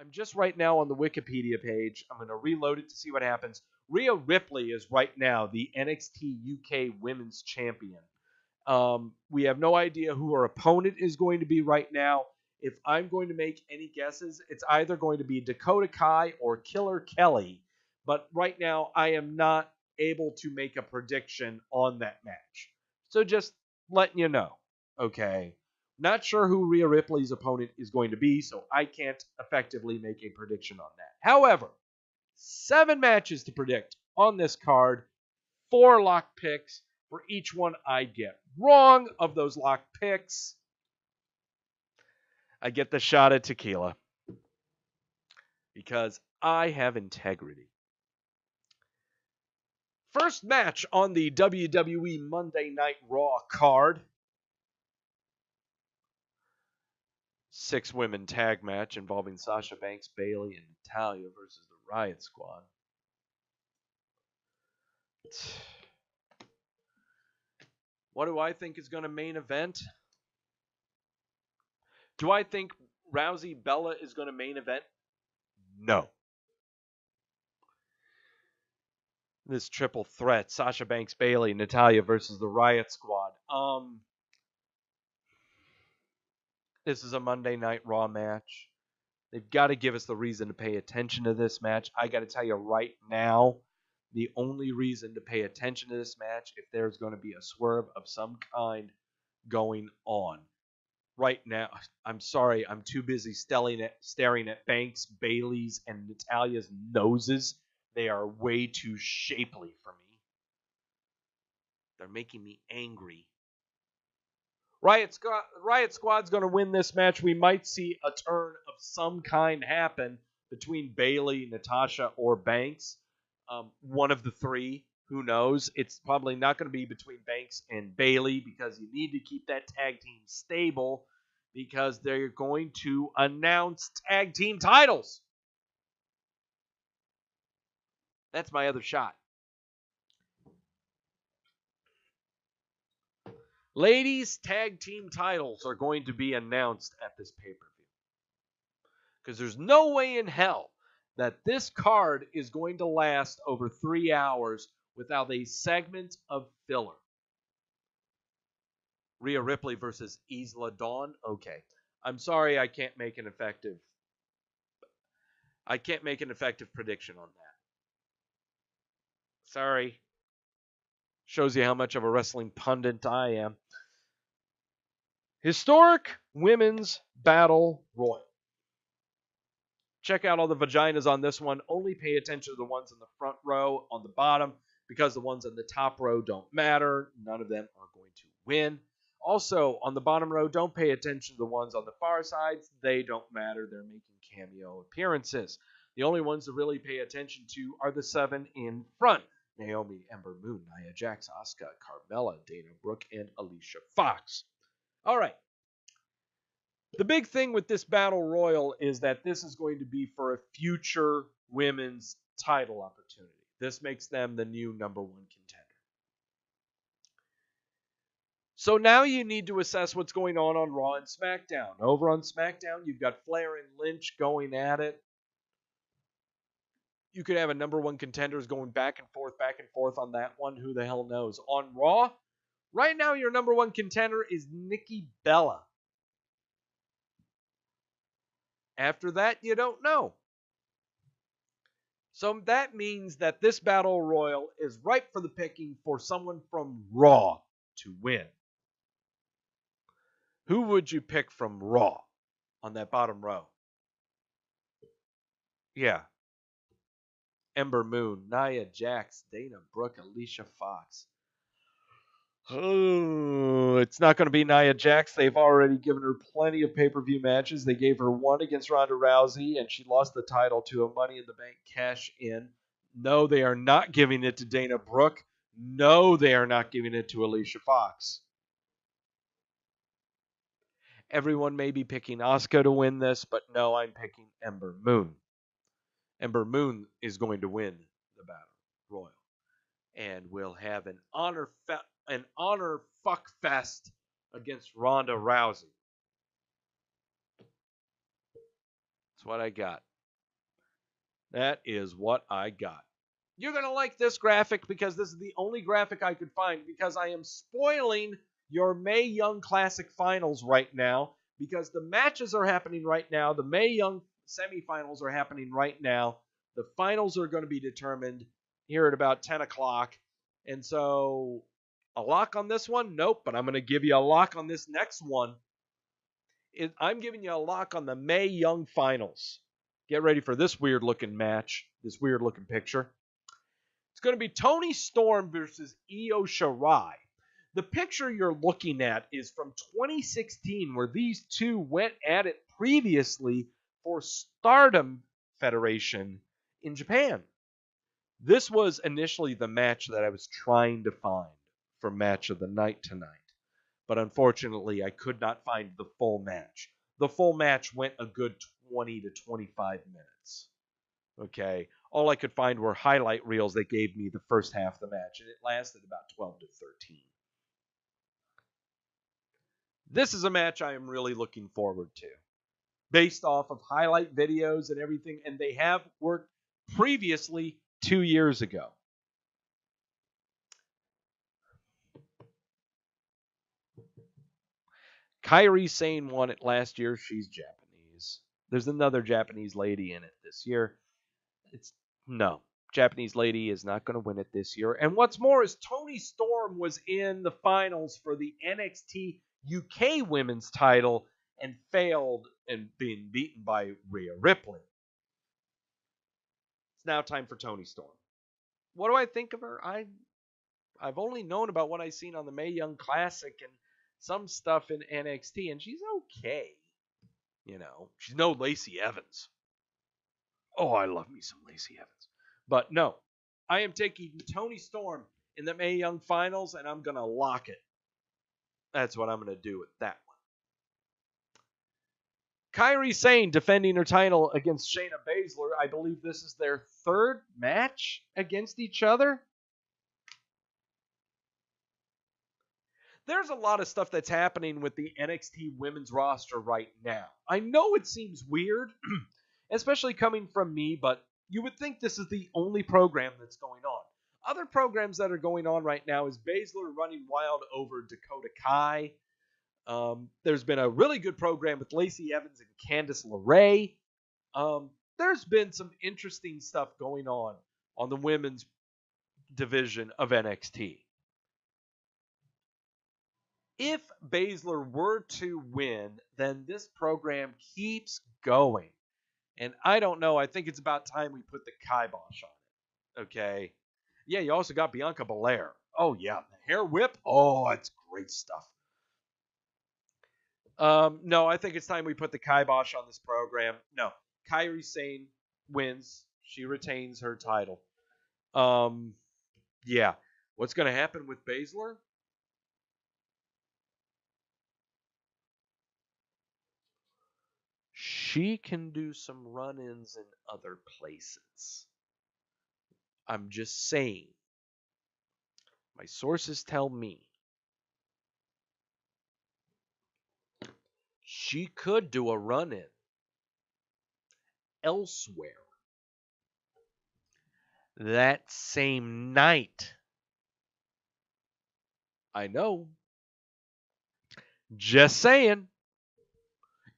I'm just right now on the Wikipedia page. I'm going to reload it to see what happens. Rhea Ripley is right now the NXT UK Women's Champion. We have no idea who her opponent is going to be right now. If I'm going to make any guesses, it's either going to be Dakota Kai or Killer Kelly. But right now, I am not able to make a prediction on that match. So just letting you know, okay? Not sure who Rhea Ripley's opponent is going to be, so I can't effectively make a prediction on that. However, 7 matches to predict on this card, 4 lock picks for each one I get wrong of those lock picks. I get the shot at tequila because I have integrity. First match on the WWE Monday Night Raw card. 6-women tag match involving Sasha Banks, Bayley, and Natalya versus the Riot Squad. What do I think is going to main event? Do I think Rousey Bella is going to main event? No. This triple threat, Sasha Banks, Bayley, Natalya versus the Riot Squad. This is a Monday Night Raw match. They've got to give us the reason to pay attention to this match. I got to tell you right now, the only reason to pay attention to this match if there's going to be a swerve of some kind going on. Right now, I'm sorry, I'm too busy staring at Banks, Bayley's, and Natalya's noses. They are way too shapely for me. They're making me angry. Riot Squad's going to win this match. We might see a turn of some kind happen between Bayley, Natasha, or Banks. One of the three. Who knows? It's probably not going to be between Banks and Bayley because you need to keep that tag team stable because they're going to announce tag team titles. That's my other shot. Ladies' tag team titles are going to be announced at this pay-per-view. Because there's no way in hell that this card is going to last over 3 hours without a segment of filler. Rhea Ripley versus Isla Dawn? Okay. I'm sorry I can't make an effective prediction on that. Sorry. Shows you how much of a wrestling pundit I am. Historic Women's Battle Royal. Check out all the vaginas on this one. Only pay attention to the ones in the front row on the bottom because the ones in the top row don't matter. None of them are going to win. Also, on the bottom row, don't pay attention to the ones on the far sides. They don't matter. They're making cameo appearances. The only ones to really pay attention to are the 7 in front. Naomi, Ember Moon, Nia Jax, Asuka, Carmella, Dana Brooke, and Alicia Fox. All right. The big thing with this Battle Royal is that this is going to be for a future women's title opportunity. This makes them the new #1 contender. So now you need to assess what's going on Raw and SmackDown. Over on SmackDown, you've got Flair and Lynch going at it. You could have a #1 contenders going back and forth on that one. Who the hell knows? On Raw, right now your #1 contender is Nikki Bella. After that, you don't know. So that means that this Battle Royal is ripe for the picking for someone from Raw to win. Who would you pick from Raw on that bottom row? Yeah. Ember Moon, Nia Jax, Dana Brooke, Alicia Fox. Oh, it's not going to be Nia Jax. They've already given her plenty of pay-per-view matches. They gave her one against Ronda Rousey, and she lost the title to a Money in the Bank cash-in. No, they are not giving it to Dana Brooke. No, they are not giving it to Alicia Fox. Everyone may be picking Asuka to win this, but no, I'm picking Ember Moon. Ember Moon is going to win the Battle Royal. And we'll have an honor fuck fest against Ronda Rousey. That's what I got. That is what I got. You're going to like this graphic because this is the only graphic I could find because I am spoiling your Mae Young Classic Finals right now because the matches are happening right now. The Mae Young semifinals are happening right now. The finals are going to be determined here at about 10 o'clock. And so a lock on this one? Nope, but I'm going to give you a lock on this next one. I'm giving you a lock on the Mae Young Finals. Get ready for this weird looking match, this weird looking picture. It's going to be Toni Storm versus Io Shirai. The picture you're looking at is from 2016, where these two went at it previously for Stardom Federation in Japan. This was initially the match that I was trying to find for Match of the Night tonight. But unfortunately, I could not find the full match. The full match went a good 20 to 25 minutes. Okay. All I could find were highlight reels that gave me the first half of the match, and it lasted about 12 to 13. This is a match I am really looking forward to, based off of highlight videos and everything, and they have worked previously 2 years ago. Kairi Sane won it last year. She's Japanese. There's another Japanese lady in it this year. No. Japanese lady is not going to win it this year. And what's more is Toni Storm was in the finals for the NXT UK women's title and failed and being beaten by Rhea Ripley. It's now time for Toni Storm. What do I think of her? I've only known about what I've seen on the Mae Young Classic and some stuff in NXT, and she's okay. You know, she's no Lacey Evans. Oh, I love me some Lacey Evans. But no, I am taking Toni Storm in the Mae Young Finals, and I'm going to lock it. That's what I'm going to do with that one. Kairi Sane defending her title against Shayna Baszler. I believe this is their third match against each other. There's a lot of stuff that's happening with the NXT women's roster right now. I know it seems weird, especially coming from me, but you would think this is the only program that's going on. Other programs that are going on right now is Baszler running wild over Dakota Kai. There's been a really good program with Lacey Evans and Candice LeRae. There's been some interesting stuff going on the women's division of NXT. If Baszler were to win, then this program keeps going. And I don't know. I think it's about time we put the kibosh on it. Okay. Yeah, you also got Bianca Belair. Oh, yeah. The hair whip. Oh, it's great stuff. No, I think it's time we put the kibosh on this program. No. Kairi Sane wins. She retains her title. Yeah. What's going to happen with Baszler? She can do some run-ins in other places. I'm just saying. My sources tell me she could do a run-in elsewhere that same night. I know. Just saying.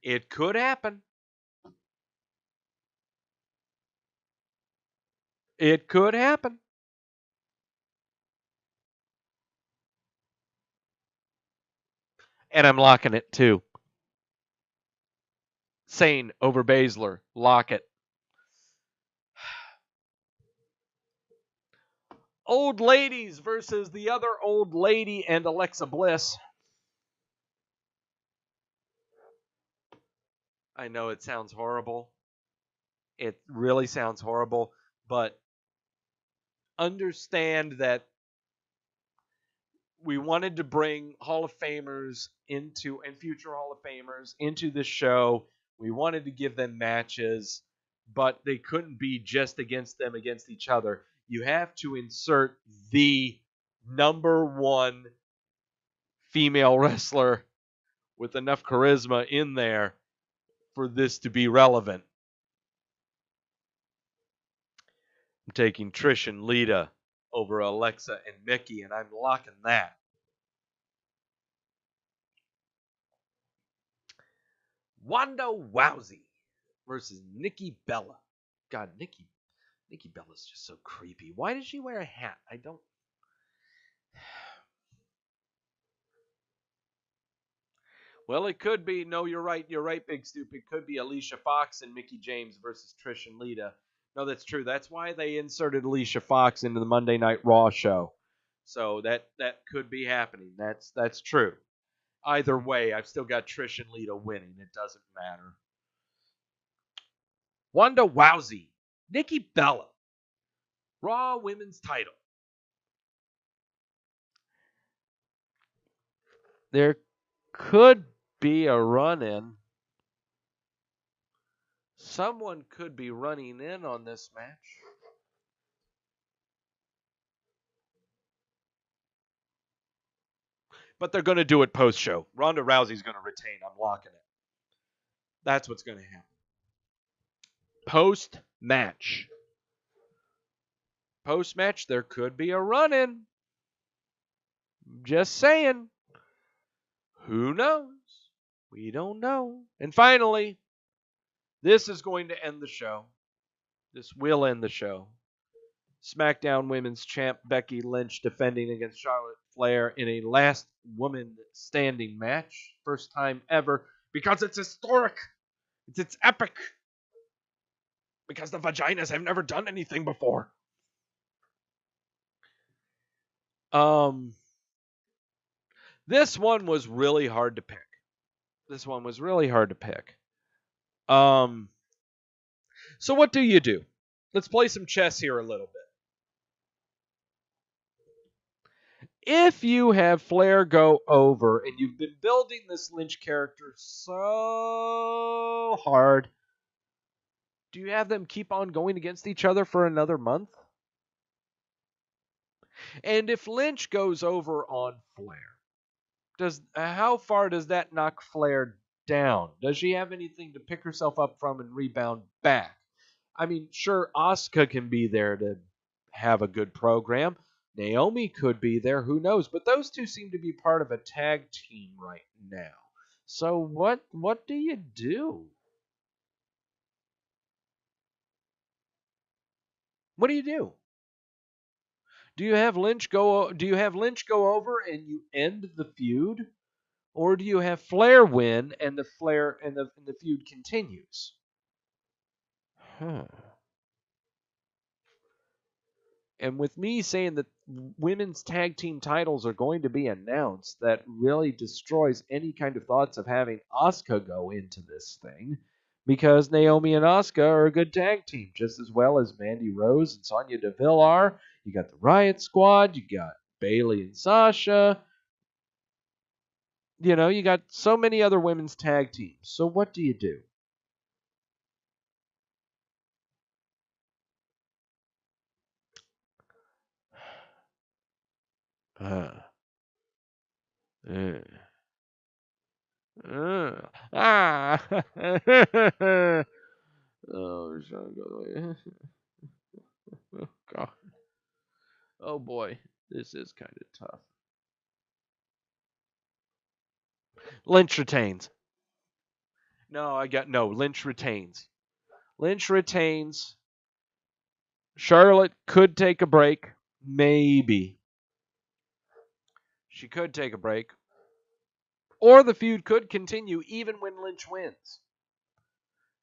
It could happen. It could happen. And I'm locking it too. Sane over Baszler. Lock it. Old ladies versus the other old lady and Alexa Bliss. I know it sounds horrible. It really sounds horrible, but understand that we wanted to bring Hall of Famers and future Hall of Famers into the show. We wanted to give them matches, but they couldn't be just against each other. You have to insert the number one female wrestler with enough charisma in there for this to be relevant. I'm taking Trish and Lita over Alexa and Mickey, and I'm locking that. Wanda Rousey versus Nikki Bella. God, Nikki Bella's just so creepy. Why does she wear a hat? I don't. Well, it could be. No, you're right. You're right, Big Stupid. It could be Alicia Fox and Mickie James versus Trish and Lita. No, that's true. That's why they inserted Alicia Fox into the Monday Night Raw show. So that could be happening. That's true. Either way, I've still got Trish and Lita winning. It doesn't matter. Wanda Rousey, Nikki Bella, Raw Women's title. There could be a run-in. Someone could be running in on this match. But they're going to do it post-show. Ronda Rousey's going to retain. I'm locking it. That's what's going to happen. Post-match. Post-match, there could be a run-in. Just saying. Who knows? We don't know. And finally, this is going to end the show. This will end the show. SmackDown Women's Champ Becky Lynch defending against Charlotte Flair in a last woman standing match. First time ever. Because it's historic. It's epic. Because the vaginas have never done anything before. This one was really hard to pick. So what do? Let's play some chess here a little bit. If you have Flair go over and you've been building this Lynch character so hard, do you have them keep on going against each other for another month? And if Lynch goes over on Flair, how far does that knock Flair down? Does she have anything to pick herself up from and rebound back? I mean, sure, Asuka can be there to have a good program. Naomi could be there, who knows? But those two seem to be part of a tag team right now. So what do you do? What do you do? Do you have Lynch go over and you end the feud? Or do you have Flair win and the feud continues? And with me saying that women's tag team titles are going to be announced, that really destroys any kind of thoughts of having Asuka go into this thing, because Naomi and Asuka are a good tag team, just as well as Mandy Rose and Sonya Deville are. You got the Riot Squad, you got Bayley and Sasha. You know, you got so many other women's tag teams. So what do you do? Oh, God. Oh boy, this is kind of tough. Lynch retains. Lynch retains. Lynch retains. Charlotte could take a break. Maybe. She could take a break. Or the feud could continue even when Lynch wins.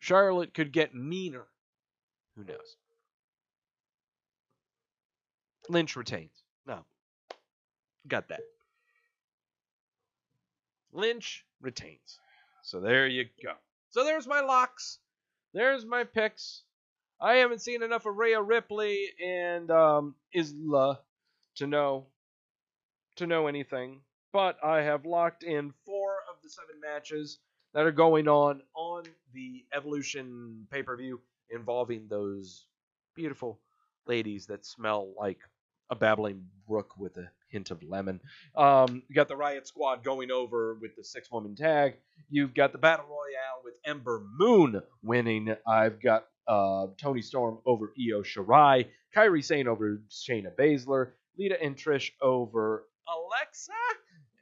Charlotte could get meaner. Who knows? Lynch retains. No. Got that. Lynch retains. So there you go. So there's my locks. There's my picks. I haven't seen enough of Rhea Ripley and Isla to know anything. But I have locked in 4 of the 7 matches that are going on the Evolution pay-per-view involving those beautiful ladies that smell like a babbling brook with a hint of lemon. You got the Riot Squad going over with the 6-woman tag. You've got the Battle Royale with Ember Moon winning. I've got Toni Storm over Io Shirai, Kairi Sane over Shayna Baszler, Lita and Trish over Alexa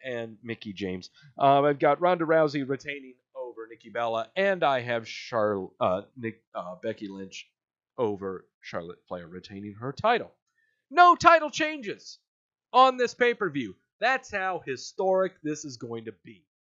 and Mickie James. I've got Ronda Rousey retaining over Nikki Bella, and I have Becky Lynch over Charlotte Flair retaining her title. No title changes on this pay-per-view. That's how historic this is going to be.